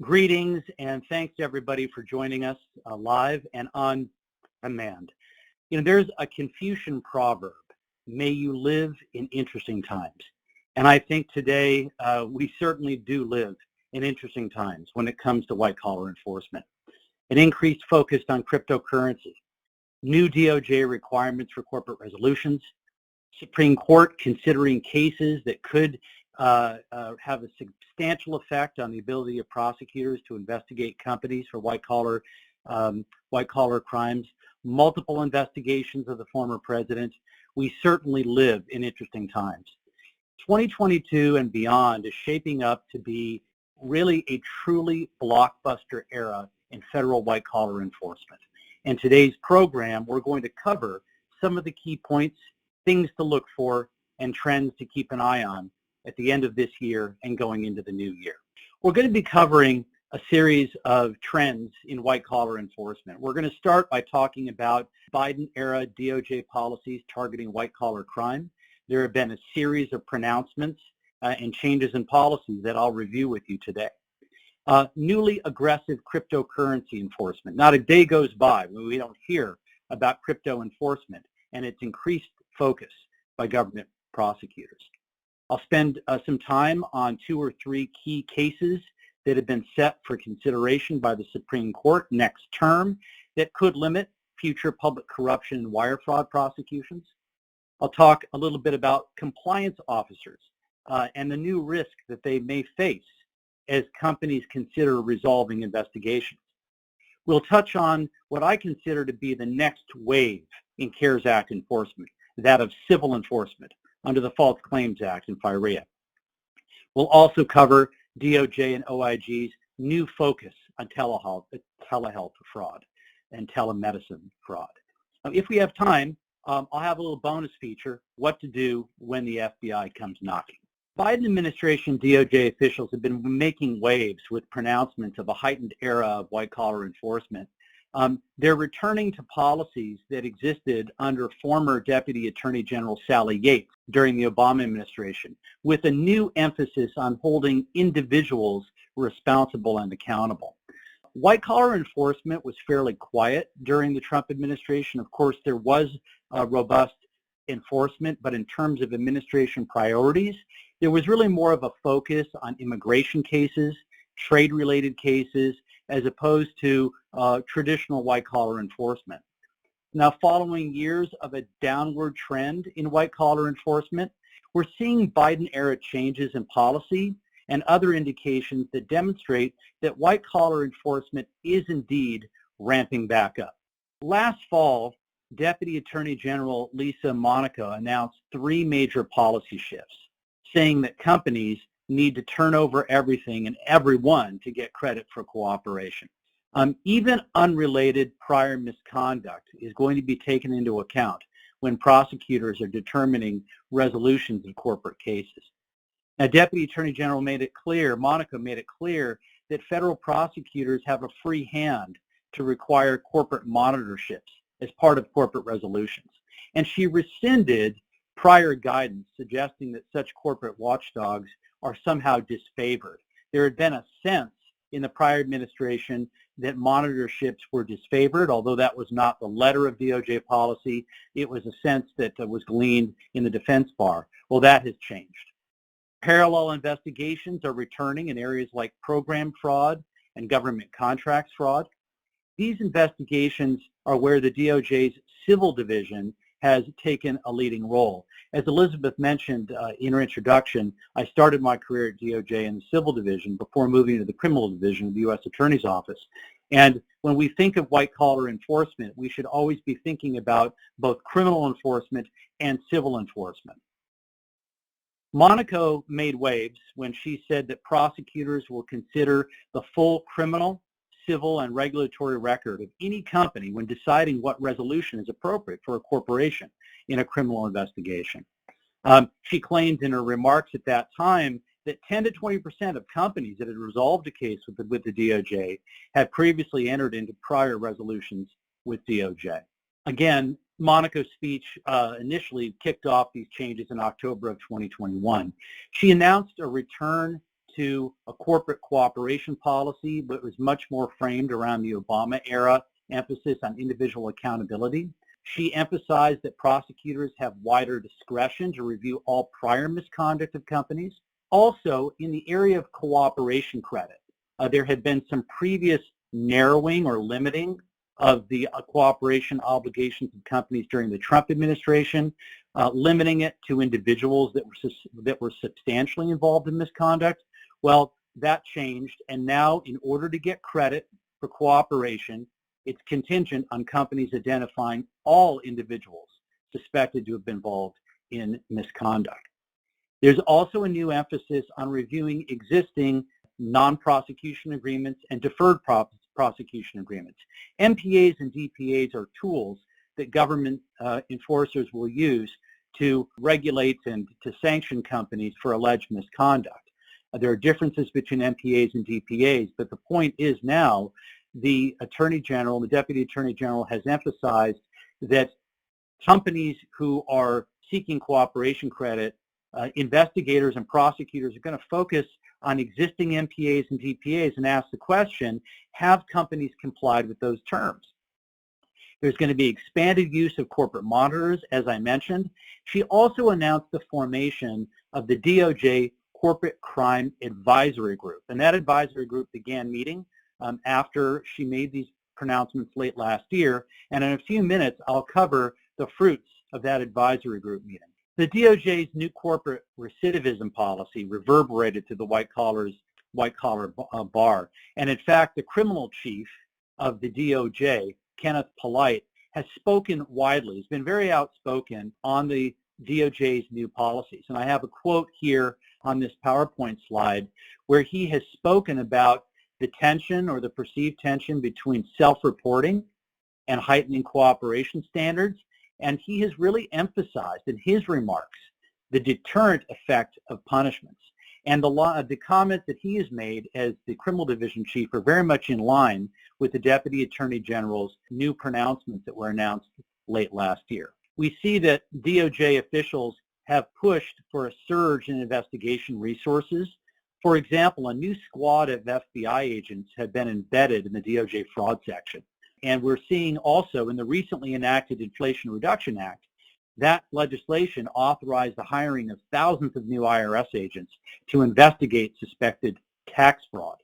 Greetings and thanks to everybody for joining us live and on demand. There's a Confucian proverb, may you live in interesting times. And I think today we certainly do live in interesting times when it comes to white-collar enforcement. An increased focus on cryptocurrency, new DOJ requirements for corporate resolutions, Supreme Court considering cases that could have a substantial effect on the ability of prosecutors to investigate companies for white-collar crimes, multiple investigations of the former president. We certainly live in interesting times. 2022 and beyond is shaping up to be really a truly blockbuster era in federal white-collar enforcement. In today's program, we're going to cover some of the key points, things to look for, and trends to keep an eye on at the end of this year and going into the new year. We're going to be covering a series of trends in white-collar enforcement. We're going to start by talking about Biden-era DOJ policies targeting white-collar crime. There have been a series of pronouncements and changes in policies that I'll review with you today. Newly aggressive cryptocurrency enforcement. Not a day goes by when we don't hear about crypto enforcement and its increased focus by government prosecutors. I'll spend some time on 2 or 3 key cases that have been set for consideration by the Supreme Court next term that could limit future public corruption and wire fraud prosecutions. I'll talk a little bit about compliance officers and the new risk that they may face as companies consider resolving investigations. We'll touch on what I consider to be the next wave in CARES Act enforcement, that of civil enforcement under the False Claims Act and FIREA. We'll also cover DOJ and OIG's new focus on telehealth fraud and telemedicine fraud. If we have time, I'll have a little bonus feature, what to do when the FBI comes knocking. Biden administration DOJ officials have been making waves with pronouncements of a heightened era of white-collar enforcement. They're returning to policies that existed under former Deputy Attorney General Sally Yates during the Obama administration, with a new emphasis on holding individuals responsible and accountable. White-collar enforcement was fairly quiet during the Trump administration. Of course, there was robust enforcement, but in terms of administration priorities, there was really more of a focus on immigration cases, trade-related cases, as opposed to traditional white-collar enforcement. Now, following years of a downward trend in white-collar enforcement, we're seeing Biden-era changes in policy and other indications that demonstrate that white-collar enforcement is indeed ramping back up. Last fall, Deputy Attorney General Lisa Monaco announced 3 major policy shifts, saying that companies need to turn over everything and everyone to get credit for cooperation. Even unrelated prior misconduct is going to be taken into account when prosecutors are determining resolutions of corporate cases. Now, Deputy Attorney General Monaco made it clear that federal prosecutors have a free hand to require corporate monitorships as part of corporate resolutions. And she rescinded prior guidance suggesting that such corporate watchdogs are somehow disfavored. There had been a sense in the prior administration that monitorships were disfavored, although that was not the letter of DOJ policy. It was a sense that was gleaned in the defense bar. Well, that has changed. Parallel investigations are returning in areas like program fraud and government contracts fraud. These investigations are where the DOJ's civil division has taken a leading role. As Elizabeth mentioned in her introduction, I started my career at DOJ in the civil division before moving to the criminal division of the U.S. Attorney's Office. And when we think of white-collar enforcement, we should always be thinking about both criminal enforcement and civil enforcement. Monaco made waves when she said that prosecutors will consider the full criminal, civil, and regulatory record of any company when deciding what resolution is appropriate for a corporation in a criminal investigation. She claimed in her remarks at that time that 10 to 20% of companies that had resolved a case with the DOJ had previously entered into prior resolutions with DOJ. Again, Monacos Speech initially kicked off these changes in October of 2021. She announced a return to a corporate cooperation policy, but was much more framed around the Obama era emphasis on individual accountability. She emphasized that prosecutors have wider discretion to review all prior misconduct of companies. Also, in the area of cooperation credit, there had been some previous narrowing or limiting of the cooperation obligations of companies during the Trump administration, limiting it to individuals that were substantially involved in misconduct. Well, that changed, and now in order to get credit for cooperation, it's contingent on companies identifying all individuals suspected to have been involved in misconduct. There's also a new emphasis on reviewing existing non-prosecution agreements and deferred prosecution agreements. MPAs and DPAs are tools that government enforcers will use to regulate and to sanction companies for alleged misconduct. There are differences between MPAs and DPAs, but the point is now the Attorney General, the Deputy Attorney General has emphasized that companies who are seeking cooperation credit, investigators and prosecutors are going to focus on existing MPAs and DPAs and ask the question, have companies complied with those terms? There's going to be expanded use of corporate monitors, as I mentioned. She also announced the formation of the DOJ Corporate Crime Advisory Group, and that advisory group began meeting after she made these pronouncements late last year, and in a few minutes I'll cover the fruits of that advisory group meeting. The DOJ's new corporate recidivism policy reverberated to the white-collar bar, and in fact the criminal chief of the DOJ, Kenneth Polite, has spoken widely. He's been very outspoken on the DOJ's new policies, and I have a quote here on this PowerPoint slide where he has spoken about the tension or the perceived tension between self-reporting and heightening cooperation standards, and he has really emphasized in his remarks the deterrent effect of punishments. And the comments that he has made as the criminal division chief are very much in line with the Deputy Attorney General's new pronouncements that were announced late last year. We see that DOJ officials have pushed for a surge in investigation resources. For example, a new squad of FBI agents have been embedded in the DOJ fraud section. And we're seeing also in the recently enacted Inflation Reduction Act, that legislation authorized the hiring of thousands of new IRS agents to investigate suspected tax fraud.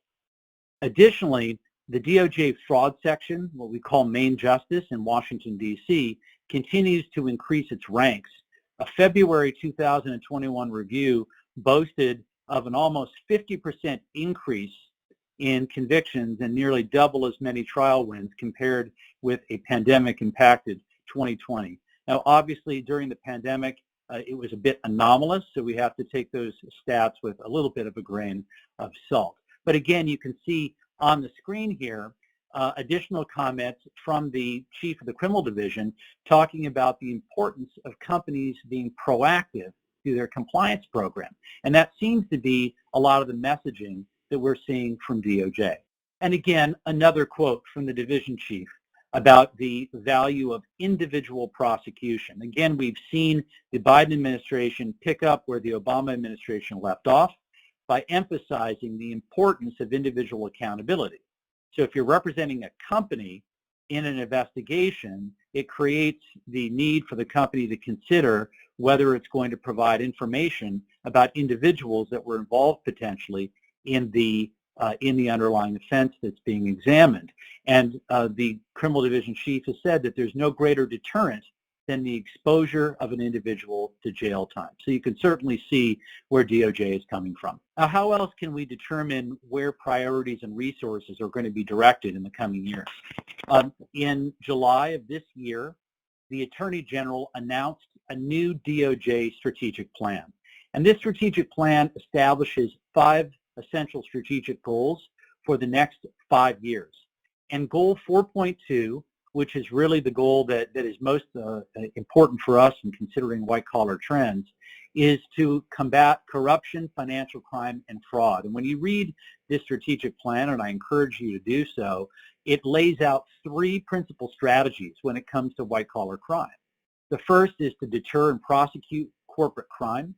Additionally, the DOJ fraud section, what we call Main Justice in Washington, D.C., continues to increase its ranks. A February 2021 review boasted of an almost 50% increase in convictions and nearly double as many trial wins compared with a pandemic-impacted 2020. Now, obviously, during the pandemic, it was a bit anomalous, so we have to take those stats with a little bit of a grain of salt. But again, you can see on the screen here additional comments from the chief of the criminal division talking about the importance of companies being proactive through their compliance program. And that seems to be a lot of the messaging that we're seeing from DOJ. And again, another quote from the division chief about the value of individual prosecution. Again, we've seen the Biden administration pick up where the Obama administration left off by emphasizing the importance of individual accountability. So if you're representing a company in an investigation, it creates the need for the company to consider whether it's going to provide information about individuals that were involved potentially in the underlying offense that's being examined. And the criminal division chief has said that there's no greater deterrent than the exposure of an individual to jail time. So you can certainly see where DOJ is coming from. Now, how else can we determine where priorities and resources are going to be directed in the coming years? In July of this year, the Attorney General announced a new DOJ strategic plan. And this strategic plan establishes 5 essential strategic goals for the next 5 years. And goal 4.2, which is really the goal that is most important for us in considering white-collar trends, is to combat corruption, financial crime, and fraud. And when you read this strategic plan, and I encourage you to do so, it lays out 3 principal strategies when it comes to white-collar crime. The first is to deter and prosecute corporate crime.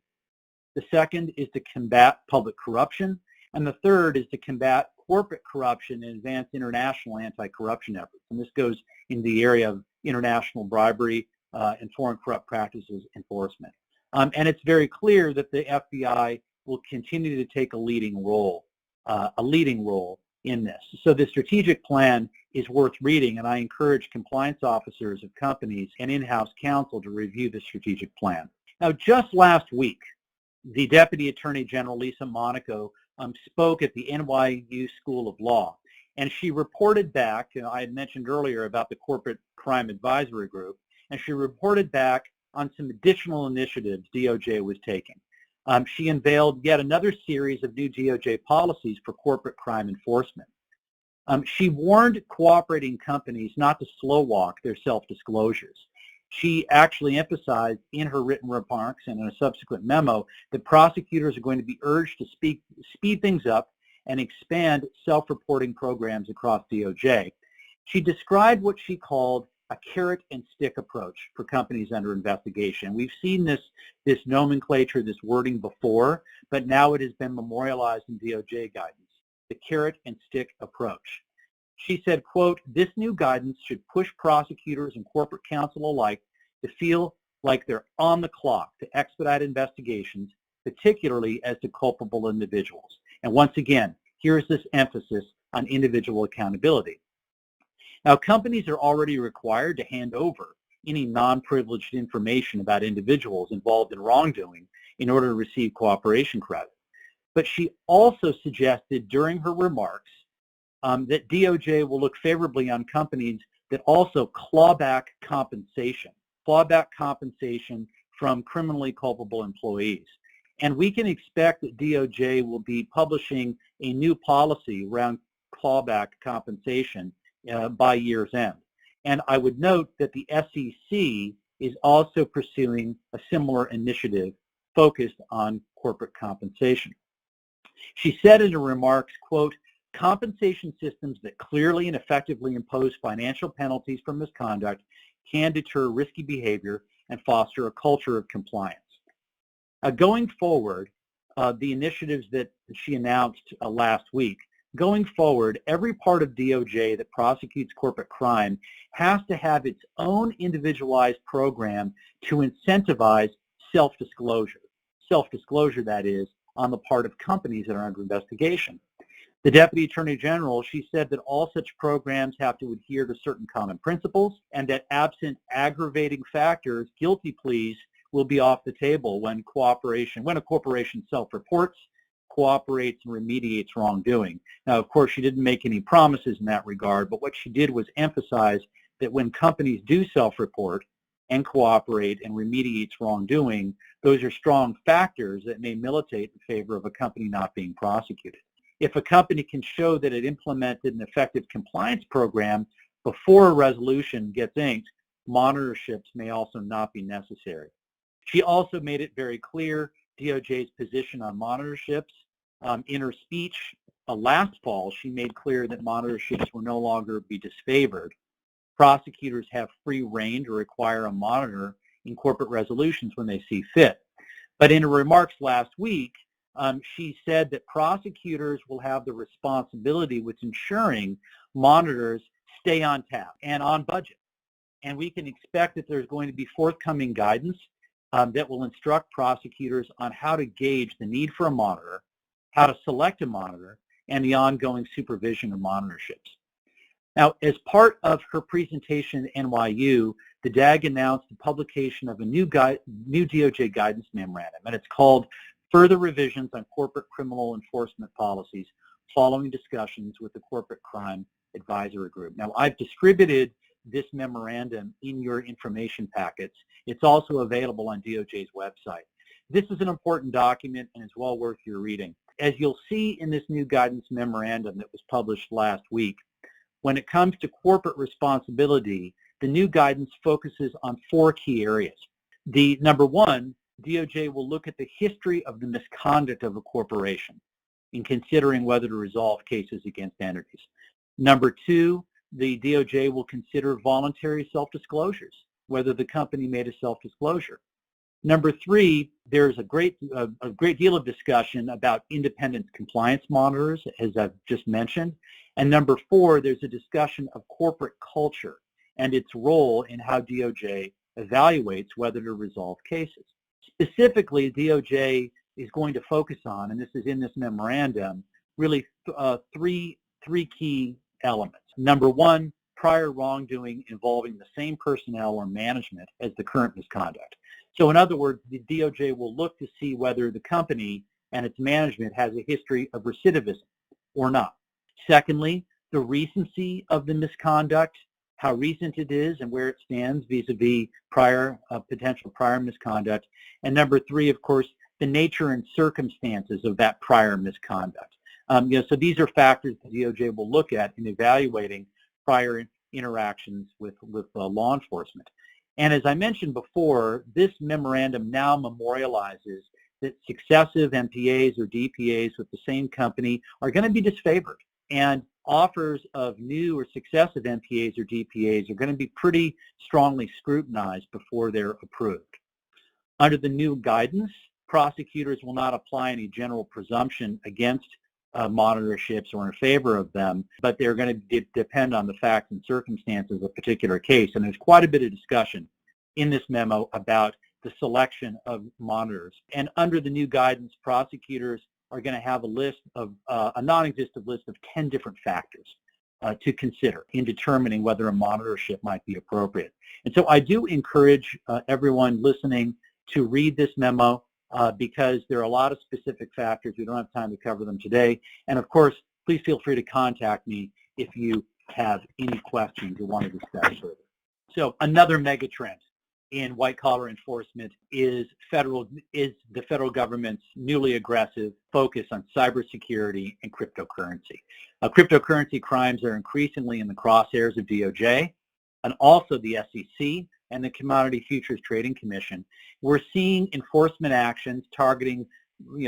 The second is to combat public corruption. And the third is to combat corporate corruption and advance international anti-corruption efforts. And this goes in the area of international bribery and foreign corrupt practices enforcement. And it's very clear that the FBI will continue to take a leading role in this. So the strategic plan is worth reading, and I encourage compliance officers of companies and in-house counsel to review the strategic plan. Now, just last week, the Deputy Attorney General, Lisa Monaco, spoke at the NYU School of Law, and she reported back, I had mentioned earlier about the Corporate Crime Advisory Group, and she reported back on some additional initiatives DOJ was taking. She unveiled yet another series of new DOJ policies for corporate crime enforcement. She warned cooperating companies not to slow walk their self-disclosures. She actually emphasized in her written remarks and in a subsequent memo that prosecutors are going to be urged to speed things up and expand self-reporting programs across DOJ. She described what she called a carrot and stick approach for companies under investigation. We've seen this nomenclature, this wording before, but now it has been memorialized in DOJ guidance, the carrot and stick approach. She said, quote, "This new guidance should push prosecutors and corporate counsel alike to feel like they're on the clock to expedite investigations, particularly as to culpable individuals." And once again, here's this emphasis on individual accountability. Now, companies are already required to hand over any non-privileged information about individuals involved in wrongdoing in order to receive cooperation credit. But she also suggested during her remarks that DOJ will look favorably on companies that also claw back compensation from criminally culpable employees. And we can expect that DOJ will be publishing a new policy around clawback compensation by year's end. And I would note that the SEC is also pursuing a similar initiative focused on corporate compensation. She said in her remarks, quote, "Compensation systems that clearly and effectively impose financial penalties for misconduct can deter risky behavior and foster a culture of compliance." Going forward, the initiatives that she announced last week, going forward, every part of DOJ that prosecutes corporate crime has to have its own individualized program to incentivize self-disclosure. Self-disclosure, that is, on the part of companies that are under investigation. The Deputy Attorney General, she said that all such programs have to adhere to certain common principles and that absent aggravating factors, guilty pleas will be off the table when a corporation self-reports, cooperates, and remediates wrongdoing. Now, of course, she didn't make any promises in that regard, but what she did was emphasize that when companies do self-report and cooperate and remediates wrongdoing, those are strong factors that may militate in favor of a company not being prosecuted. If a company can show that it implemented an effective compliance program before a resolution gets inked, monitorships may also not be necessary. She also made it very clear DOJ's position on monitorships. In her speech last fall, she made clear that monitorships will no longer be disfavored. Prosecutors have free rein to require a monitor in corporate resolutions when they see fit. But in her remarks last week, she said that prosecutors will have the responsibility with ensuring monitors stay on tap and on budget. And we can expect that there's going to be forthcoming guidance that will instruct prosecutors on how to gauge the need for a monitor, how to select a monitor, and the ongoing supervision of monitorships. Now, as part of her presentation at NYU, the DAG announced the publication of a new DOJ guidance memorandum, and it's called Further Revisions on Corporate Criminal Enforcement Policies Following Discussions with the Corporate Crime Advisory Group. Now, I've distributed this memorandum in your information packets. It's also available on DOJ's website. This is an important document and it's well worth your reading. As you'll see in this new guidance memorandum that was published last week, when it comes to corporate responsibility, the new guidance focuses on 4 key areas. Number 1, DOJ will look at the history of the misconduct of a corporation in considering whether to resolve cases against entities. Number 2, the DOJ will consider voluntary self-disclosures, whether the company made a self-disclosure. Number three, there's a great deal of discussion about independent compliance monitors, as I've just mentioned. And number four, there's a discussion of corporate culture and its role in how DOJ evaluates whether to resolve cases. Specifically, DOJ is going to focus on, and this is in this memorandum, really three key elements. Number one, prior wrongdoing involving the same personnel or management as the current misconduct. So in other words, the DOJ will look to see whether the company and its management has a history of recidivism or not. Secondly, the recency of the misconduct, how recent it is and where it stands vis-a-vis potential prior misconduct. And number three, of course, the nature and circumstances of that prior misconduct. So these are factors the DOJ will look at in evaluating prior interactions with law enforcement. And as I mentioned before, this memorandum now memorializes that successive MPAs or DPAs with the same company are going to be disfavored, and offers of new or successive MPAs or DPAs are going to be pretty strongly scrutinized before they're approved. Under the new guidance, prosecutors will not apply any general presumption against monitorships or in favor of them, but they're going to depend on the facts and circumstances of a particular case. And there's quite a bit of discussion in this memo about the selection of monitors. And under the new guidance, prosecutors are going to have a list of a non-existent list of 10 different factors to consider in determining whether a monitorship might be appropriate. And so I do encourage everyone listening to read this memo because there are a lot of specific factors. We don't have time to cover them today. And of course, please feel free to contact me if you have any questions you want to discuss further. So another mega trend in white-collar enforcement is the federal government's newly aggressive focus on cybersecurity and cryptocurrency. Cryptocurrency crimes are increasingly in the crosshairs of DOJ and also the SEC and the Commodity Futures Trading Commission. We're seeing enforcement actions targeting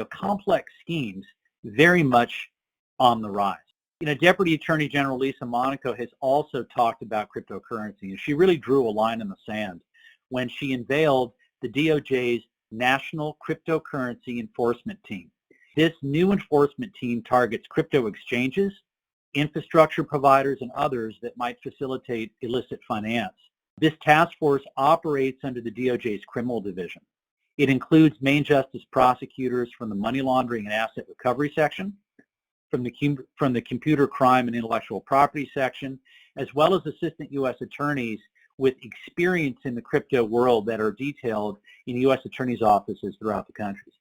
complex schemes very much on the rise. Deputy Attorney General Lisa Monaco has also talked about cryptocurrency, and she really drew a line in the sand when she unveiled the DOJ's National Cryptocurrency Enforcement Team. This new enforcement team targets crypto exchanges, infrastructure providers, and others that might facilitate illicit finance. This task force operates under the DOJ's criminal division. It includes Main Justice prosecutors from the Money Laundering and Asset Recovery section, from the Computer Crime and Intellectual Property section, as well as assistant U.S. attorneys with experience in the crypto world that are detailed in U.S. attorneys' offices throughout the country.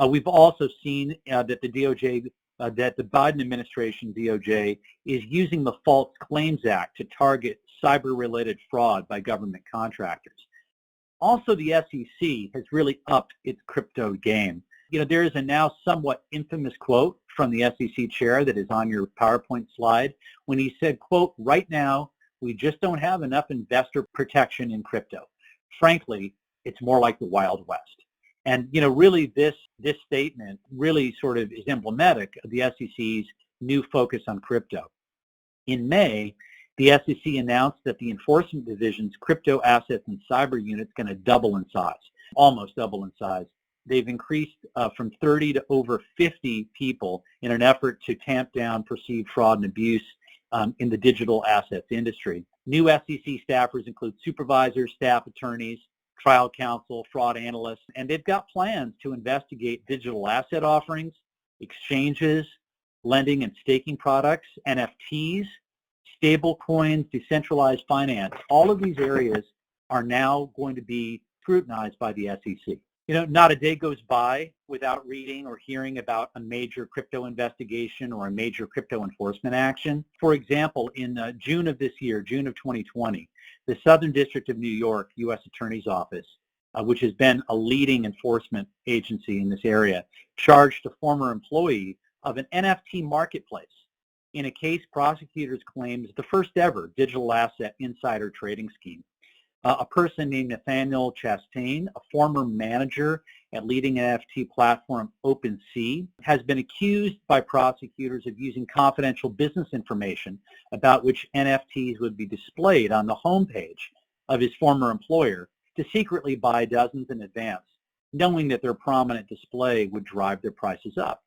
We've also seen that the Biden administration DOJ is using the False Claims Act to target cyber-related fraud by government contractors. Also, the SEC has really upped its crypto game. There is a now somewhat infamous quote from the SEC chair that is on your PowerPoint slide when he said, quote, "Right now, we just don't have enough investor protection in crypto. Frankly, it's more like the Wild West." And, really this statement really sort of is emblematic of the SEC's new focus on crypto. In May, the SEC announced that the Enforcement Division's crypto assets and cyber unit is going to double in size, almost double in size. They've increased from 30 to over 50 people in an effort to tamp down perceived fraud and abuse in the digital assets industry. New SEC staffers include supervisors, staff attorneys, trial counsel, fraud analysts, and they've got plans to investigate digital asset offerings, exchanges, lending and staking products, NFTs, stable coins, decentralized finance. All of these areas are now going to be scrutinized by the SEC. Not a day goes by without reading or hearing about a major crypto investigation or a major crypto enforcement action. For example, in June of this year, June of 2020, the Southern District of New York U.S. Attorney's Office, which has been a leading enforcement agency in this area, charged a former employee of an NFT marketplace in a case prosecutors claimed is the first ever digital asset insider trading scheme. A person named Nathaniel Chastain, a former manager at leading NFT platform OpenSea, has been accused by prosecutors of using confidential business information about which NFTs would be displayed on the homepage of his former employer to secretly buy dozens in advance, knowing that their prominent display would drive their prices up.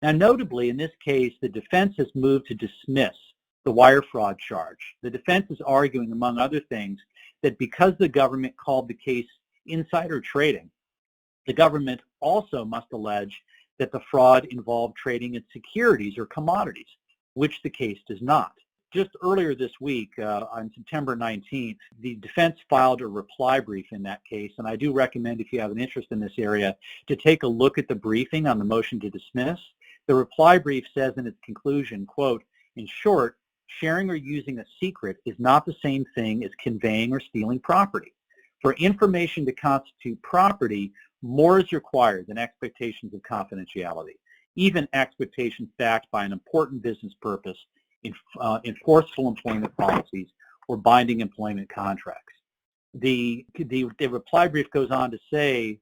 Now, notably, in this case, the defense has moved to dismiss the wire fraud charge. The defense is arguing, among other things, that because the government called the case insider trading, the government also must allege that the fraud involved trading in securities or commodities, which the case does not. Just earlier this week, on September 19th, the defense filed a reply brief in that case, and I do recommend, if you have an interest in this area, to take a look at the briefing on the motion to dismiss. The reply brief says in its conclusion, quote, "In short, sharing or using a secret is not the same thing as conveying or stealing property. For information to constitute property, more is required than expectations of confidentiality, even expectations backed by an important business purpose, enforceable employment policies, or binding employment contracts." The reply brief goes on to say,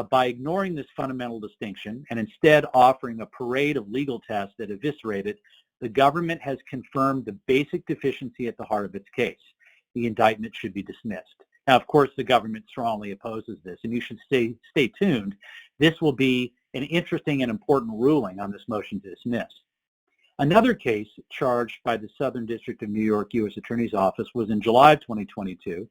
by ignoring this fundamental distinction and instead offering a parade of legal tests that eviscerate it, the government has confirmed the basic deficiency at the heart of its case. The indictment should be dismissed. Now, of course, the government strongly opposes this, and you should stay tuned. This will be an interesting and important ruling on this motion to dismiss. Another case charged by the Southern District of New York U.S. Attorney's Office was in July of 2022,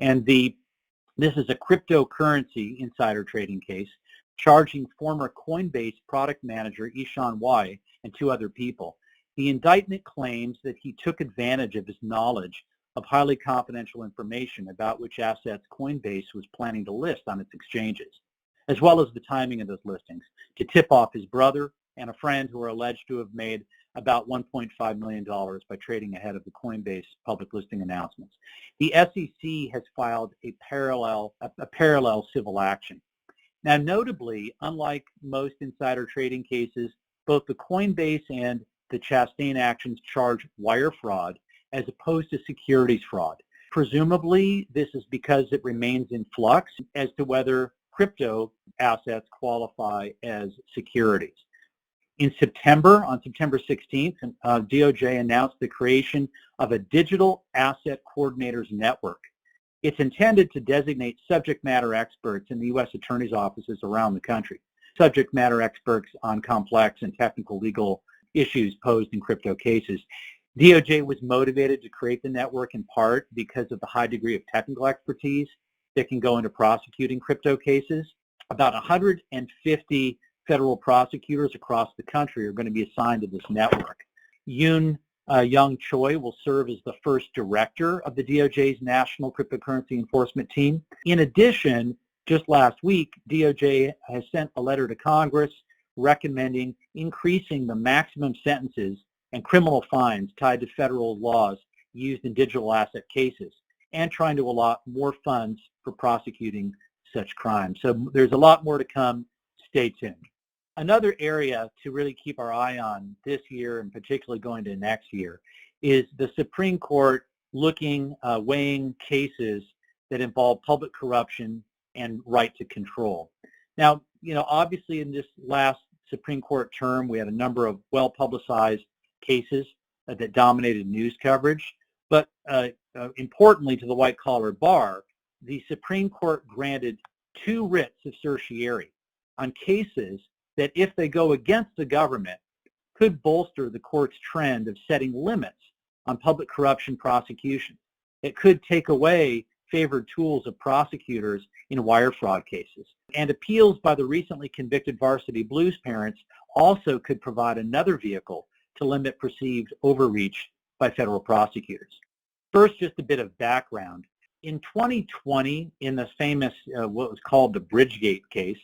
and this is a cryptocurrency insider trading case charging former Coinbase product manager Ishan Y and two other people. The indictment claims that he took advantage of his knowledge of highly confidential information about which assets Coinbase was planning to list on its exchanges, as well as the timing of those listings, to tip off his brother and a friend who are alleged to have made about $1.5 million by trading ahead of the Coinbase public listing announcements. The SEC has filed a parallel civil action. Now, notably, unlike most insider trading cases, both the Coinbase and the Chastain actions charge wire fraud as opposed to securities fraud. Presumably, this is because it remains in flux as to whether crypto assets qualify as securities. On September 16th, DOJ announced the creation of a digital asset coordinators network. It's intended to designate subject matter experts in the U.S. Attorney's offices around the country, subject matter experts on complex and technical legal issues posed in crypto cases. DOJ was motivated to create the network in part because of the high degree of technical expertise that can go into prosecuting crypto cases. About 150 federal prosecutors across the country are going to be assigned to this network. Yoon Young Choi will serve as the first director of the DOJ's National Cryptocurrency Enforcement Team. In addition, just last week, DOJ has sent a letter to Congress recommending increasing the maximum sentences and criminal fines tied to federal laws used in digital asset cases, and trying to allot more funds for prosecuting such crimes. So there's a lot more to come. Stay tuned. Another area to really keep our eye on this year, and particularly going to next year, is the Supreme Court weighing cases that involve public corruption and right to control. Now, obviously in this last Supreme Court term, we had a number of well-publicized cases that dominated news coverage, but importantly to the white-collar bar, the Supreme Court granted 2 writs of certiorari on cases that, if they go against the government, could bolster the court's trend of setting limits on public corruption prosecution. It could take away favored tools of prosecutors in wire fraud cases. And appeals by the recently convicted Varsity Blues parents also could provide another vehicle to limit perceived overreach by federal prosecutors. First, just a bit of background. In 2020, in the famous, what was called the Bridgegate case,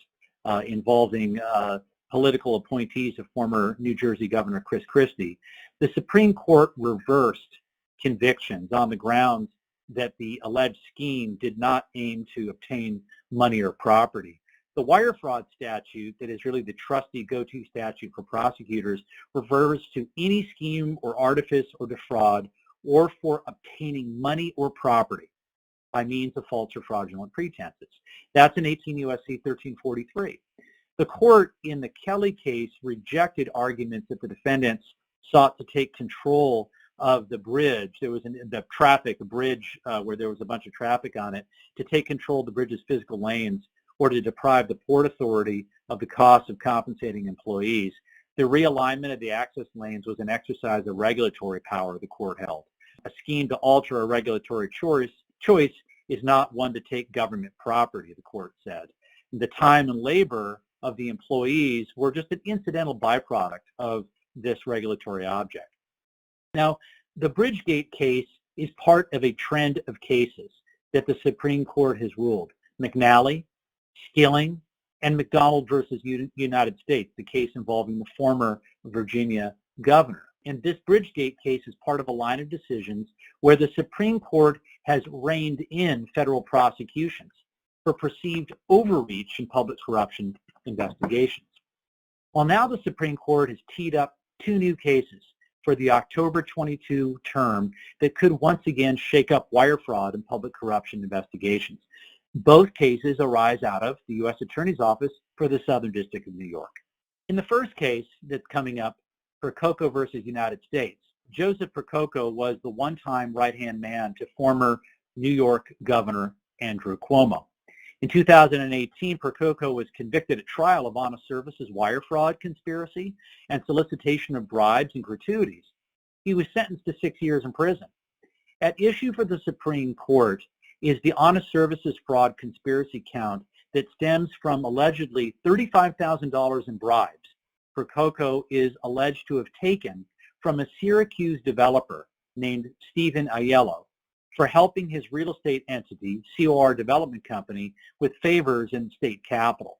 involving political appointees of former New Jersey Governor Chris Christie, the Supreme Court reversed convictions on the grounds that the alleged scheme did not aim to obtain money or property. The wire fraud statute, that is really the trusty go-to statute for prosecutors, refers to any scheme or artifice or defraud or for obtaining money or property by means of false or fraudulent pretenses. That's in 18 U.S.C. 1343. The court in the Kelly case rejected arguments that the defendants sought to take control of the bridge. There was a bridge where there was a bunch of traffic on it, to take control of the bridge's physical lanes or to deprive the Port Authority of the cost of compensating employees. The realignment of the access lanes was an exercise of regulatory power the court held. A scheme to alter a regulatory choice is not one to take government property, the court said. The time and labor of the employees were just an incidental byproduct of this regulatory object. Now, the Bridgegate case is part of a trend of cases that the Supreme Court has ruled. McNally, Skilling, and McDonald versus United States, the case involving the former Virginia governor. And this Bridgegate case is part of a line of decisions where the Supreme Court has reined in federal prosecutions for perceived overreach in public corruption investigations. Well, now the Supreme Court has teed up two new cases for the October 22 term that could once again shake up wire fraud and public corruption investigations. Both cases arise out of the U.S. Attorney's Office for the Southern District of New York. In the first case that's coming up, Percoco versus United States, Joseph Percoco was the one-time right-hand man to former New York Governor Andrew Cuomo. In 2018, Percoco was convicted at trial of honest services wire fraud conspiracy and solicitation of bribes and gratuities. He was sentenced to 6 years in prison. At issue for the Supreme Court is the honest services fraud conspiracy count that stems from allegedly $35,000 in bribes Percoco is alleged to have taken from a Syracuse developer named Stephen Aiello for helping his real estate entity, COR Development Company, with favors in state capital.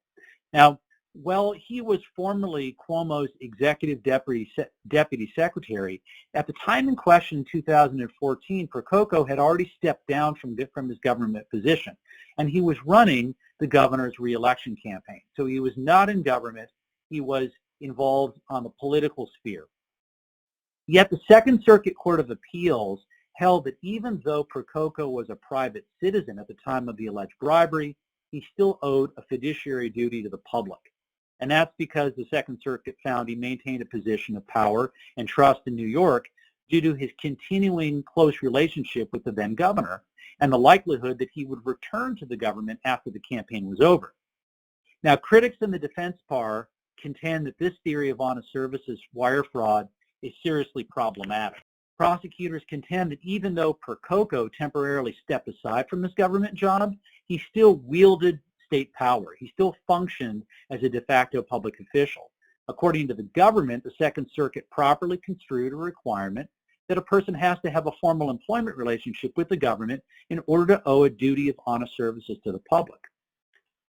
Now, while he was formerly Cuomo's executive deputy secretary, at the time in question in 2014, Percoco had already stepped down from his government position, and he was running the governor's re-election campaign. So he was not in government. He was involved on the political sphere. Yet the Second Circuit Court of Appeals held that even though Percoco was a private citizen at the time of the alleged bribery, he still owed a fiduciary duty to the public. And that's because the Second Circuit found he maintained a position of power and trust in New York due to his continuing close relationship with the then governor and the likelihood that he would return to the government after the campaign was over. Now, critics in the defense bar contend that this theory of honest services wire fraud is seriously problematic. Prosecutors contend that even though Percoco temporarily stepped aside from his government job, he still wielded state power. He still functioned as a de facto public official. According to the government, the Second Circuit properly construed a requirement that a person has to have a formal employment relationship with the government in order to owe a duty of honest services to the public.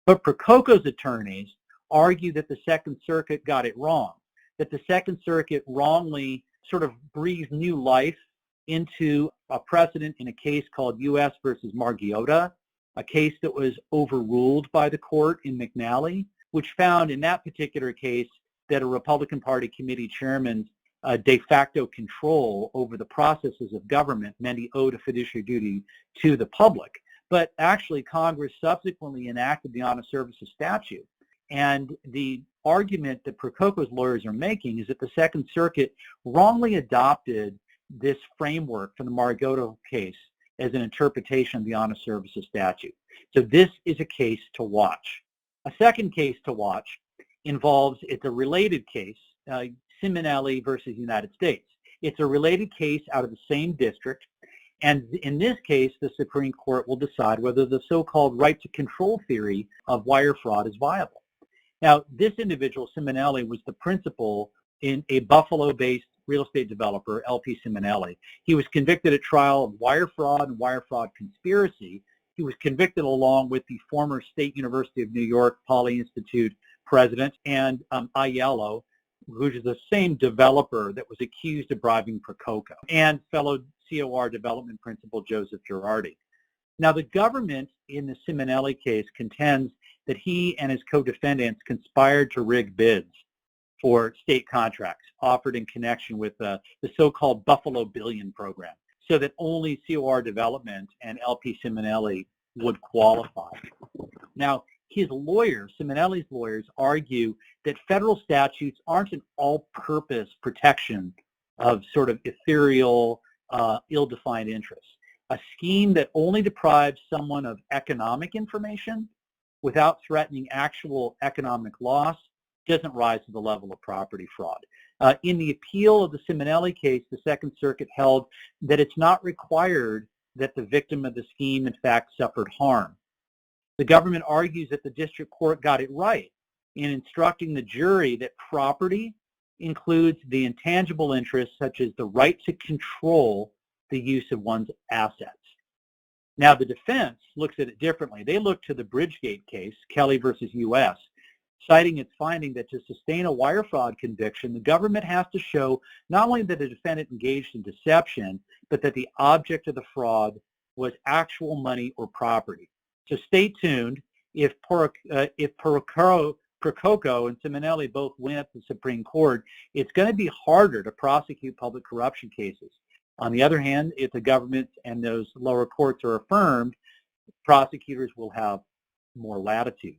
But Percoco's attorneys argue that the Second Circuit got it wrong, that the Second Circuit wrongly sort of breathed new life into a precedent in a case called U.S. versus Margiotta, a case that was overruled by the court in McNally, which found in that particular case that a Republican Party committee chairman's de facto control over the processes of government meant he owed a fiduciary duty to the public. But actually, Congress subsequently enacted the honest services statute. And the argument that Percoco's lawyers are making is that the Second Circuit wrongly adopted this framework from the Margiotta case as an interpretation of the honest services statute. So this is a case to watch. A second case to watch involves, it's a related case, Simonelli versus United States. It's a related case out of the same district, and in this case, the Supreme Court will decide whether the so-called right to control theory of wire fraud is viable. Now, this individual, Simonelli, was the principal in a Buffalo-based real estate developer, LP Simonelli. He was convicted at trial of wire fraud and wire fraud conspiracy. He was convicted along with the former State University of New York Poly Institute president and Aiello, who is the same developer that was accused of bribing Percoco, and fellow COR development principal Joseph Girardi. Now, the government in the Simonelli case contends that he and his co-defendants conspired to rig bids for state contracts offered in connection with the so-called Buffalo Billion program, so that only COR Development and LP Simonelli would qualify. Now, his lawyers, Simonelli's lawyers, argue that federal statutes aren't an all-purpose protection of sort of ethereal, ill-defined interests. A scheme that only deprives someone of economic information without threatening actual economic loss doesn't rise to the level of property fraud. In the appeal of the Simonelli case, the Second Circuit held that it's not required that the victim of the scheme in fact suffered harm. The government argues that the district court got it right in instructing the jury that property includes the intangible interests such as the right to control the use of one's assets. Now the defense looks at it differently. They look to the Bridgegate case, Kelly versus U.S., citing its finding that to sustain a wire fraud conviction, the government has to show not only that the defendant engaged in deception, but that the object of the fraud was actual money or property. So stay tuned. If Percoco and Simonelli both win at the Supreme Court, it's going to be harder to prosecute public corruption cases. On the other hand, if the government and those lower courts are affirmed, prosecutors will have more latitude.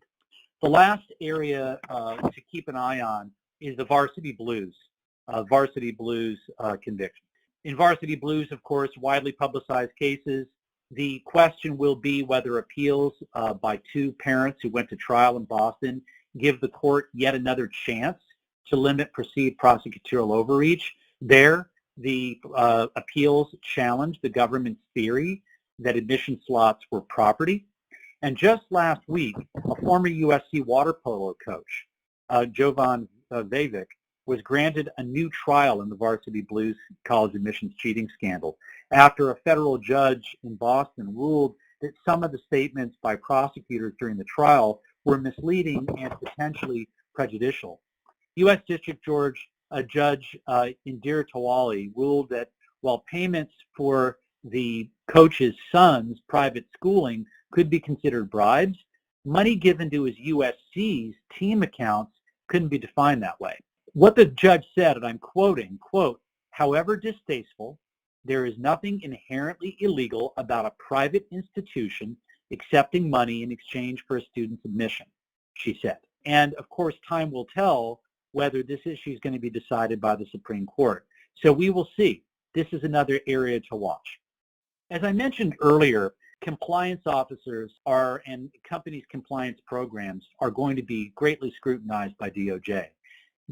The last area to keep an eye on is the Varsity Blues conviction. In Varsity Blues, of course, widely publicized cases. The question will be whether appeals by two parents who went to trial in Boston give the court yet another chance to limit perceived prosecutorial overreach. There, the appeals challenged the government's theory that admission slots were property. And just last week, a former USC water polo coach, Jovan Vavik, was granted a new trial in the Varsity Blues college admissions cheating scandal after a federal judge in Boston ruled that some of the statements by prosecutors during the trial were misleading and potentially prejudicial. U.S. District Judge Indira Tawali ruled that while payments for the coach's son's private schooling could be considered bribes, money given to his USC's team accounts couldn't be defined that way. What the judge said, and I'm quoting, quote, "However distasteful, there is nothing inherently illegal about a private institution accepting money in exchange for a student's admission," she said. And of course, time will tell whether this issue is going to be decided by the Supreme Court. So we will see. This is another area to watch. As I mentioned earlier, compliance officers and companies' compliance programs are going to be greatly scrutinized by DOJ.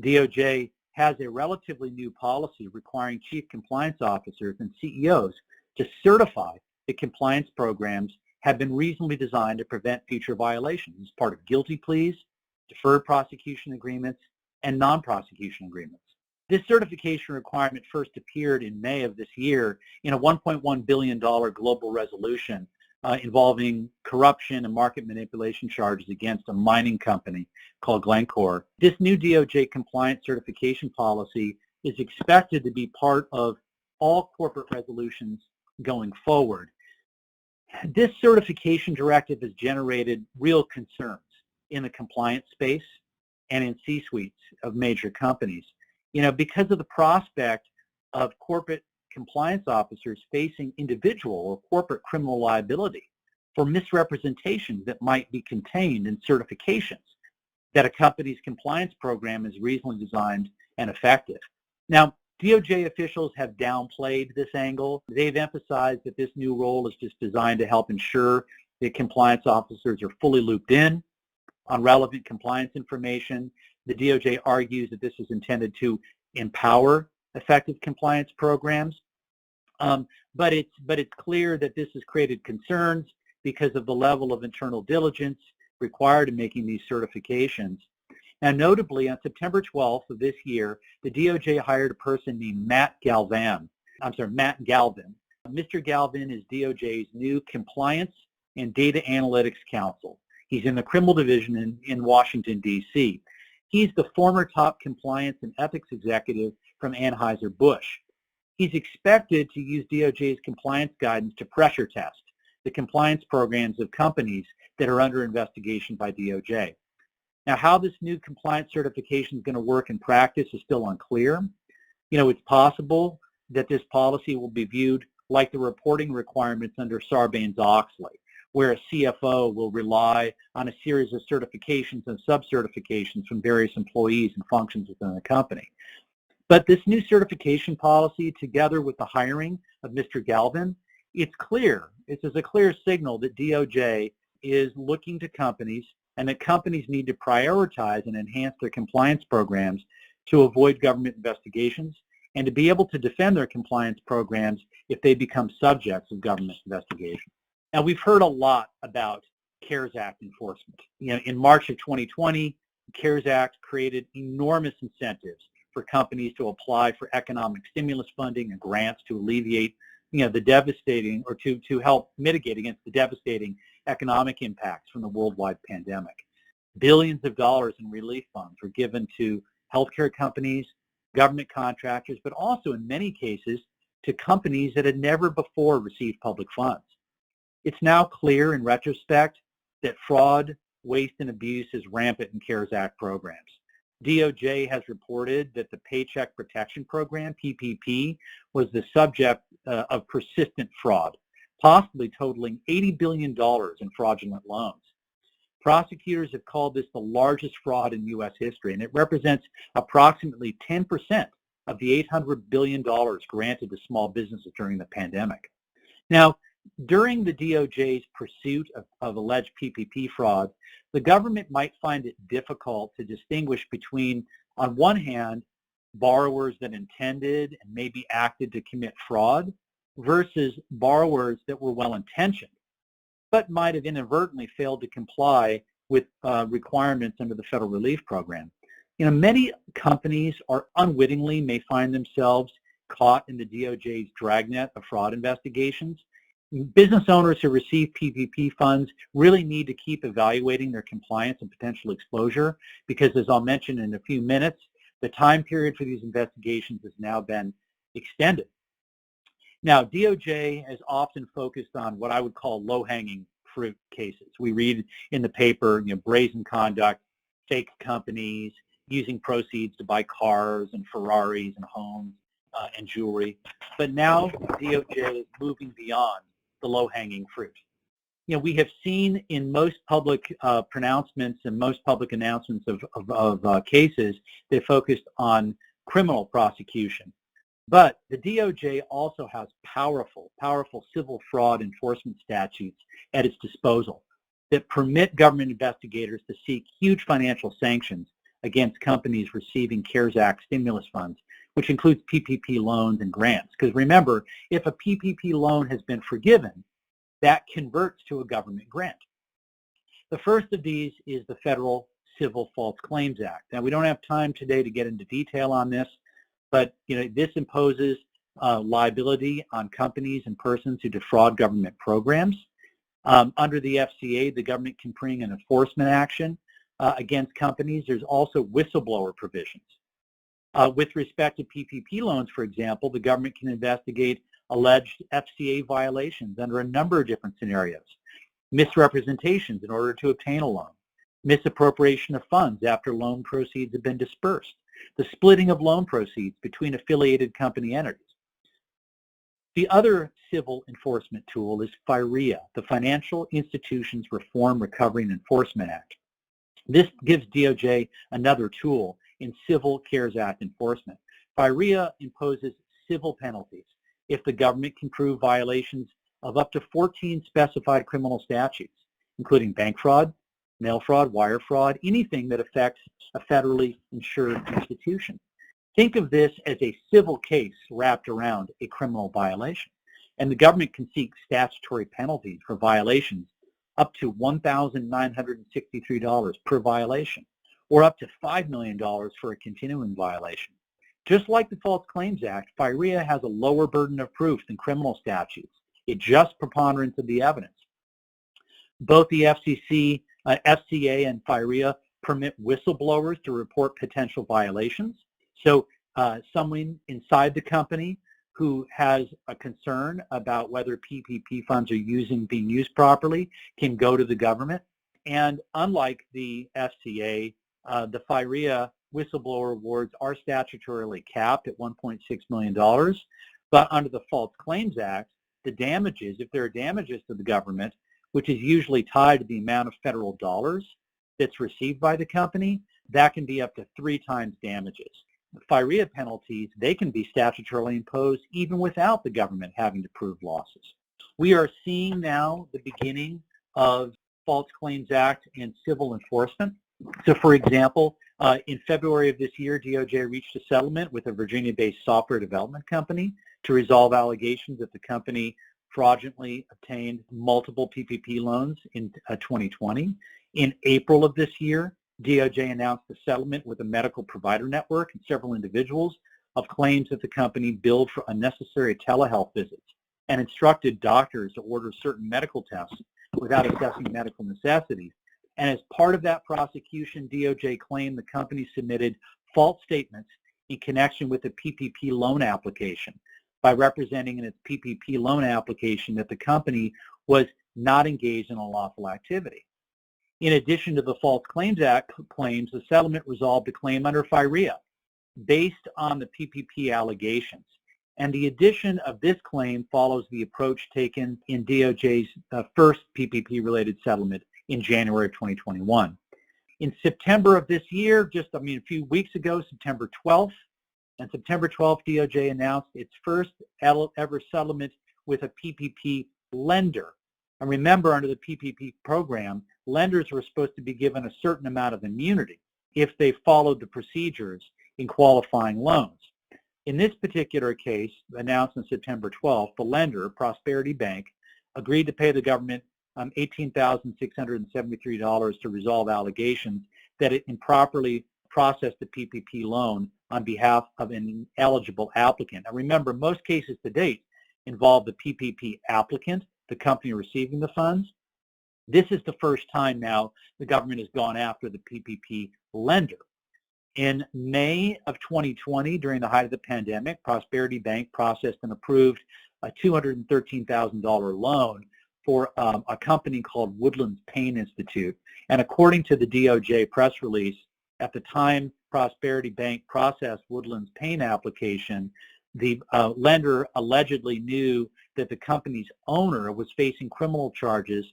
DOJ has a relatively new policy requiring chief compliance officers and CEOs to certify that compliance programs have been reasonably designed to prevent future violations as part of guilty pleas, deferred prosecution agreements, and non-prosecution agreements. This certification requirement first appeared in May of this year in a $1.1 billion global resolution involving corruption and market manipulation charges against a mining company called Glencore. This new DOJ compliance certification policy is expected to be part of all corporate resolutions going forward. This certification directive has generated real concerns in the compliance space and in C-suites of major companies, because of the prospect of corporate compliance officers facing individual or corporate criminal liability for misrepresentations that might be contained in certifications that a company's compliance program is reasonably designed and effective. Now, DOJ officials have downplayed this angle. They've emphasized that this new role is just designed to help ensure that compliance officers are fully looped in on relevant compliance information. The DOJ argues that this is intended to empower effective compliance programs, but it's clear that this has created concerns because of the level of internal diligence required in making these certifications. Now, notably, on September 12th of this year, the DOJ hired a person named Matt Galvin. Mr. Galvin is DOJ's new Compliance and Data Analytics Counsel. He's in the criminal division in Washington, D.C. He's the former top compliance and ethics executive from Anheuser-Busch. He's expected to use DOJ's compliance guidance to pressure test the compliance programs of companies that are under investigation by DOJ. Now, how this new compliance certification is going to work in practice is still unclear. It's possible that this policy will be viewed like the reporting requirements under Sarbanes-Oxley, where a CFO will rely on a series of certifications and sub-certifications from various employees and functions within the company. But this new certification policy, together with the hiring of Mr. Galvin, it's clear, it's a clear signal that DOJ is looking to companies and that companies need to prioritize and enhance their compliance programs to avoid government investigations and to be able to defend their compliance programs if they become subjects of government investigation. Now, we've heard a lot about CARES Act enforcement. In March of 2020, the CARES Act created enormous incentives for companies to apply for economic stimulus funding and grants to alleviate the devastating, or to help mitigate against the devastating economic impacts from the worldwide pandemic. Billions of dollars in relief funds were given to healthcare companies, government contractors, but also in many cases to companies that had never before received public funds. It's now clear in retrospect that fraud, waste, and abuse is rampant in CARES Act programs. DOJ has reported that the Paycheck Protection Program, PPP, was the subject of persistent fraud, possibly totaling $80 billion in fraudulent loans. Prosecutors have called this the largest fraud in U.S. history, and it represents approximately 10% of the $800 billion granted to small businesses during the pandemic. Now, during the DOJ's pursuit of alleged PPP fraud, the government might find it difficult to distinguish between, on one hand, borrowers that intended and maybe acted to commit fraud versus borrowers that were well-intentioned but might have inadvertently failed to comply with requirements under the federal relief program. Many companies unwittingly may find themselves caught in the DOJ's dragnet of fraud investigations. Business owners who receive PPP funds really need to keep evaluating their compliance and potential exposure because, as I'll mention in a few minutes, the time period for these investigations has now been extended. Now, DOJ has often focused on what I would call low-hanging fruit cases. We read in the paper, brazen conduct, fake companies, using proceeds to buy cars and Ferraris and homes and jewelry. But now DOJ is moving beyond the low-hanging fruit. We have seen in most public pronouncements and most public announcements of cases, they focused on criminal prosecution. But the DOJ also has powerful civil fraud enforcement statutes at its disposal that permit government investigators to seek huge financial sanctions against companies receiving CARES Act stimulus funds, which includes PPP loans and grants. Because remember, if a PPP loan has been forgiven, that converts to a government grant. The first of these is the Federal Civil False Claims Act. Now, we don't have time today to get into detail on this, but this imposes liability on companies and persons who defraud government programs. Under the FCA, the government can bring an enforcement action against companies. There's also whistleblower provisions. With respect to PPP loans, for example, the government can investigate alleged FCA violations under a number of different scenarios. Misrepresentations in order to obtain a loan, misappropriation of funds after loan proceeds have been dispersed, the splitting of loan proceeds between affiliated company entities. The other civil enforcement tool is FIREA, the Financial Institutions Reform, Recovery, and Enforcement Act. This gives DOJ another tool in civil CARES Act enforcement. FIREA imposes civil penalties if the government can prove violations of up to 14 specified criminal statutes, including bank fraud, mail fraud, wire fraud, anything that affects a federally insured institution. Think of this as a civil case wrapped around a criminal violation. And the government can seek statutory penalties for violations up to $1,963 per violation, or up to $5 million for a continuing violation. Just like the False Claims Act, FIREA has a lower burden of proof than criminal statutes. It just preponderance of the evidence. Both the FCA and FIREA permit whistleblowers to report potential violations. So someone inside the company who has a concern about whether PPP funds are being used properly can go to the government. And unlike the FCA, the FIREA whistleblower awards are statutorily capped at $1.6 million. But under the False Claims Act, the damages, if there are damages to the government, which is usually tied to the amount of federal dollars that's received by the company, that can be up to 3 times damages. FIREA penalties, they can be statutorily imposed even without the government having to prove losses. We are seeing now the beginning of False Claims Act and civil enforcement. So, for example, in February of this year, DOJ reached a settlement with a Virginia-based software development company to resolve allegations that the company fraudulently obtained multiple PPP loans in 2020. In April of this year, DOJ announced a settlement with a medical provider network and several individuals of claims that the company billed for unnecessary telehealth visits and instructed doctors to order certain medical tests without assessing medical necessities. And as part of that prosecution, DOJ claimed the company submitted false statements in connection with the PPP loan application by representing in its PPP loan application that the company was not engaged in a lawful activity. In addition to the False Claims Act claims, the settlement resolved a claim under FIREA based on the PPP allegations. And the addition of this claim follows the approach taken in DOJ's first PPP-related settlement in January of 2021. In September of this year, a few weeks ago, September 12th, DOJ announced its first ever settlement with a PPP lender. And remember, under the PPP program, lenders were supposed to be given a certain amount of immunity if they followed the procedures in qualifying loans. In this particular case, announced on September 12th, the lender, Prosperity Bank, agreed to pay the government $18,673 to resolve allegations that it improperly processed the PPP loan on behalf of an eligible applicant. Now remember, most cases to date involve the PPP applicant, the company receiving the funds. This is the first time now the government has gone after the PPP lender. In May of 2020, during the height of the pandemic, Prosperity Bank processed and approved a $213,000 loan for a company called Woodlands Pain Institute. And according to the DOJ press release, at the time Prosperity Bank processed Woodlands Pain application, the lender allegedly knew that the company's owner was facing criminal charges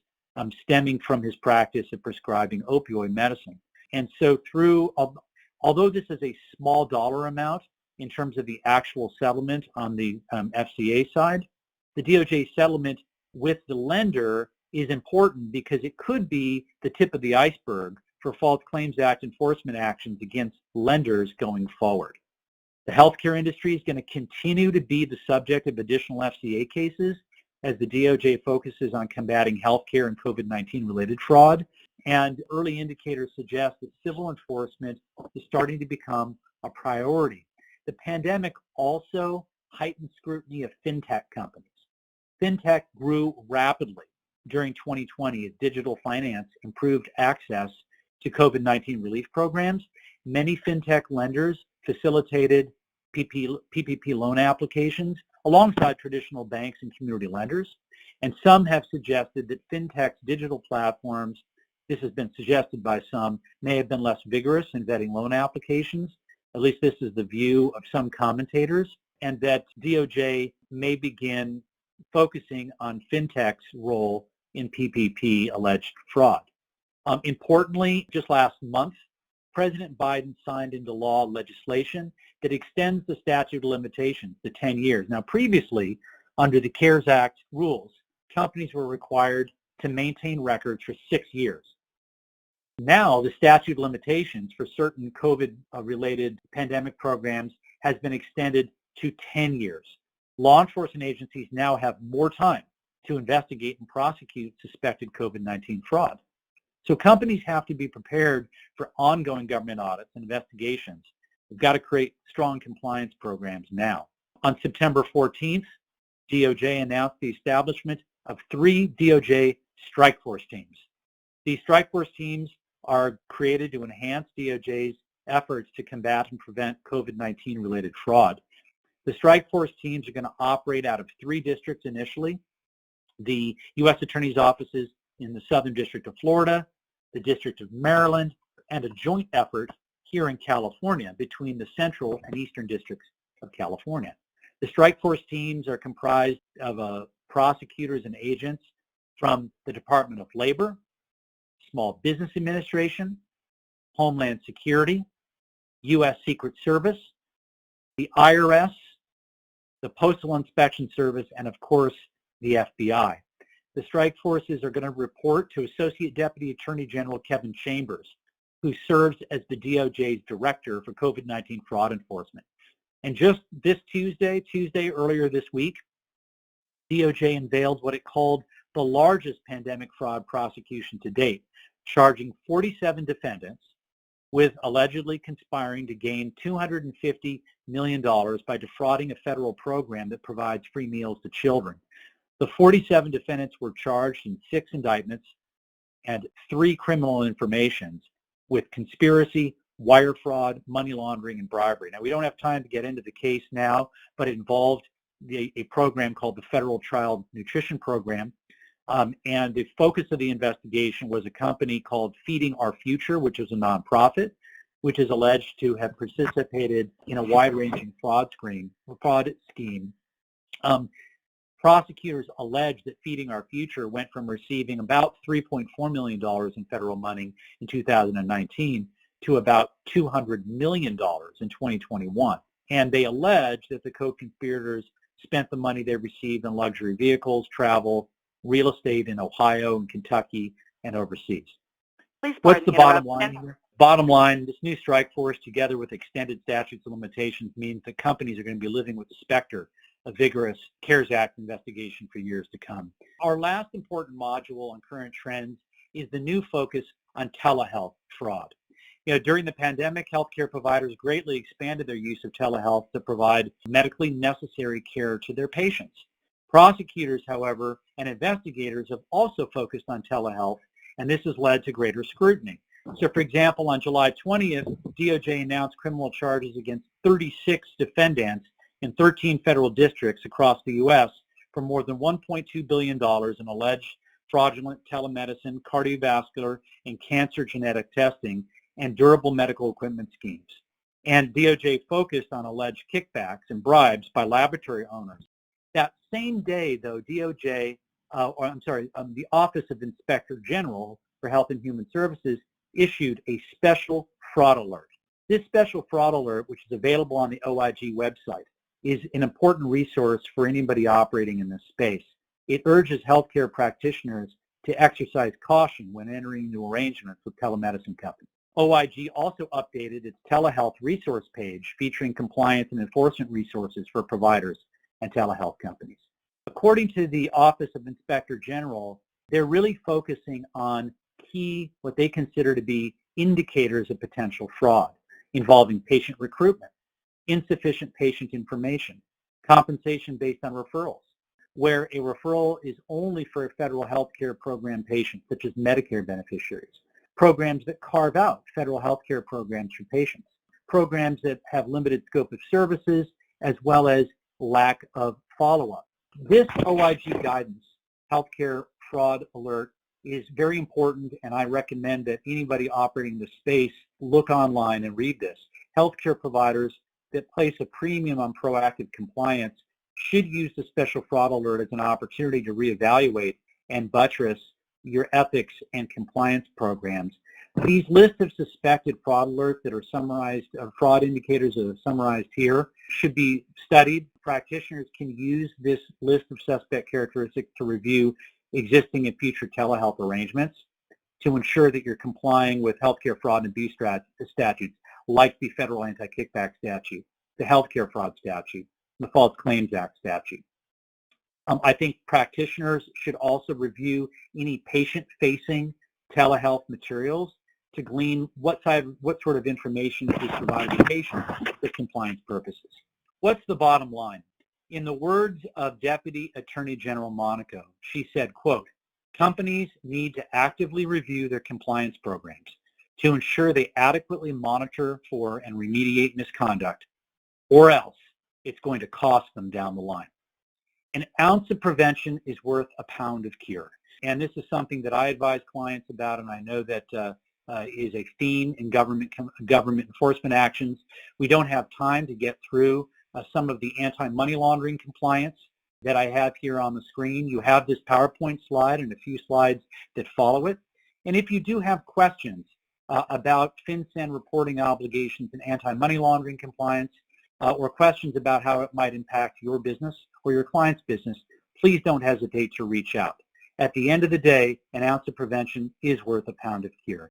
stemming from his practice of prescribing opioid medicine. And so although this is a small dollar amount in terms of the actual settlement on the FCA side, the DOJ settlement with the lender is important because it could be the tip of the iceberg for False Claims Act enforcement actions against lenders going forward. The healthcare industry is going to continue to be the subject of additional FCA cases as the DOJ focuses on combating healthcare and COVID-19 related fraud. And early indicators suggest that civil enforcement is starting to become a priority. The pandemic also heightened scrutiny of fintech companies. Fintech grew rapidly during 2020 as digital finance improved access to COVID-19 relief programs. Many fintech lenders facilitated PPP loan applications alongside traditional banks and community lenders. And some have suggested that fintech's digital platforms, this has been suggested by some, may have been less vigorous in vetting loan applications. At least this is the view of some commentators, and that DOJ may begin focusing on fintech's role in PPP alleged fraud. Importantly, just last month, President Biden signed into law legislation that extends the statute of limitations to 10 years. Now, previously, under the CARES Act rules, companies were required to maintain records for 6 years. Now, the statute of limitations for certain COVID-related pandemic programs has been extended to 10 years. Law enforcement agencies now have more time to investigate and prosecute suspected COVID-19 fraud. So companies have to be prepared for ongoing government audits and investigations. We've got to create strong compliance programs now. On September 14th, DOJ announced the establishment of 3 DOJ strike force teams. These strike force teams are created to enhance DOJ's efforts to combat and prevent COVID-19 related fraud. The strike force teams are going to operate out of 3 districts initially: the U.S. Attorney's offices in the Southern District of Florida, the District of Maryland, and a joint effort here in California between the Central and Eastern Districts of California. The strike force teams are comprised of prosecutors and agents from the Department of Labor, Small Business Administration, Homeland Security, U.S. Secret Service, the IRS, the Postal Inspection Service, and of course, the FBI. The strike forces are going to report to Associate Deputy Attorney General Kevin Chambers, who serves as the DOJ's Director for COVID-19 Fraud Enforcement. And just this Tuesday earlier this week, DOJ unveiled what it called the largest pandemic fraud prosecution to date, charging 47 defendants with allegedly conspiring to gain $250 million by defrauding a federal program that provides free meals to children. The 47 defendants were charged in 6 indictments and 3 criminal informations with conspiracy, wire fraud, money laundering, and bribery. Now, we don't have time to get into the case now, but it involved a program called the Federal Child Nutrition Program. And the focus of the investigation was a company called Feeding Our Future, which is a nonprofit, which is alleged to have participated in a wide-ranging fraud scheme. Prosecutors allege that Feeding Our Future went from receiving about $3.4 million in federal money in 2019 to about $200 million in 2021. And they allege that the co-conspirators spent the money they received on luxury vehicles, travel, real estate in Ohio and Kentucky, and overseas. What's the bottom line here? Bottom line, this new strike force, together with extended statutes of limitations, means that companies are going to be living with the specter of vigorous CARES Act investigation for years to come. Our last important module on current trends is the new focus on telehealth fraud. During the pandemic, healthcare providers greatly expanded their use of telehealth to provide medically necessary care to their patients. Prosecutors, however, and investigators have also focused on telehealth, and this has led to greater scrutiny. So, for example, on July 20th, DOJ announced criminal charges against 36 defendants in 13 federal districts across the U.S. for more than $1.2 billion in alleged fraudulent telemedicine, cardiovascular, and cancer genetic testing, and durable medical equipment schemes. And DOJ focused on alleged kickbacks and bribes by laboratory owners. That same day, though, the Office of Inspector General for Health and Human Services issued a special fraud alert. This special fraud alert, which is available on the OIG website, is an important resource for anybody operating in this space. It urges healthcare practitioners to exercise caution when entering new arrangements with telemedicine companies. OIG also updated its telehealth resource page featuring compliance and enforcement resources for providers and telehealth companies. According to the Office of Inspector General, they're really focusing on key, what they consider to be indicators of potential fraud involving patient recruitment, insufficient patient information, compensation based on referrals, where a referral is only for a federal health care program patient, such as Medicare beneficiaries, programs that carve out federal health care programs for patients, programs that have limited scope of services, as well as lack of follow-up. This OIG guidance, Healthcare Fraud Alert, is very important, and I recommend that anybody operating the space look online and read this. Healthcare providers that place a premium on proactive compliance should use the special fraud alert as an opportunity to reevaluate and buttress your ethics and compliance programs. These lists of suspected fraud alerts that are summarized, fraud indicators that are summarized here, should be studied. Practitioners can use this list of suspect characteristics to review existing and future telehealth arrangements to ensure that you're complying with healthcare fraud and abuse statutes like the Federal Anti-Kickback Statute, the Healthcare Fraud Statute, and the False Claims Act statute. I think practitioners should also review any patient-facing telehealth materials to glean what sort of information is provided to patients for compliance purposes. What's the bottom line? In the words of Deputy Attorney General Monaco, she said, quote, "Companies need to actively review their compliance programs to ensure they adequately monitor for and remediate misconduct, or else it's going to cost them down the line. An ounce of prevention is worth a pound of cure." And this is something that I advise clients about, and I know that is a theme in government enforcement actions. We don't have time to get through some of the anti-money laundering compliance that I have here on the screen. You have this PowerPoint slide and a few slides that follow it. And if you do have questions about FinCEN reporting obligations and anti-money laundering compliance, or questions about how it might impact your business or your client's business, please don't hesitate to reach out. At the end of the day, an ounce of prevention is worth a pound of cure.